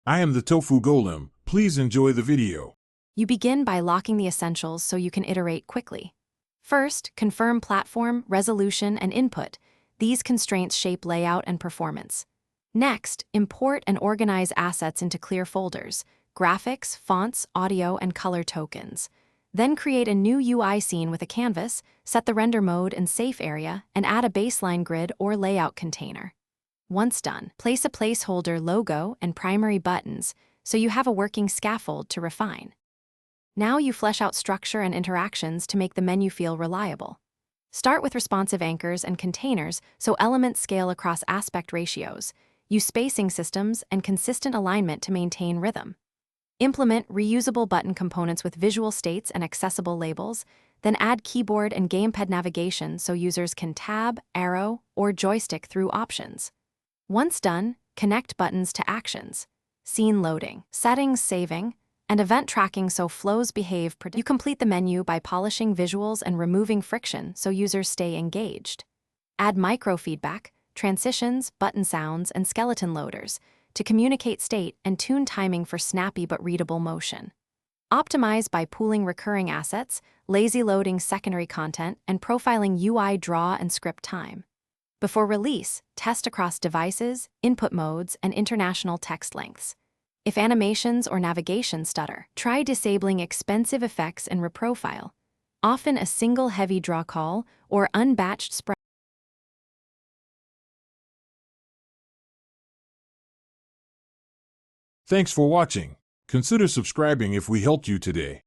I am the Tofu Golem. Please enjoy the video. You begin by locking the essentials so you can iterate quickly. First, confirm platform, resolution, and input. These constraints shape layout and performance. Next, import and organize assets into clear folders: graphics, fonts, audio, and color tokens. Then create a new UI scene with a canvas, set the render mode and safe area, and add a baseline grid or layout container. Once done, place a placeholder logo and primary buttons so you have a working scaffold to refine. Now you flesh out structure and interactions to make the menu feel reliable. Start with responsive anchors and containers so elements scale across aspect ratios. Use spacing systems and consistent alignment to maintain rhythm. Implement reusable button components with visual states and accessible labels, then add keyboard and gamepad navigation so users can tab, arrow, or joystick through options. Once done, connect buttons to actions, scene loading, settings saving, and event tracking so flows behave. You complete the menu by polishing visuals and removing friction so users stay engaged. Add microfeedback, transitions, button sounds, and skeleton loaders to communicate state and tune timing for snappy but readable motion. Optimize by pooling recurring assets, lazy loading secondary content, and profiling UI draw and script time. Before release, test across devices, input modes, and international text lengths. If animations or navigation stutter, try disabling expensive effects in Reprofile, often a single heavy draw call or unbatched spread. Thanks for watching. Consider subscribing if we helped you today.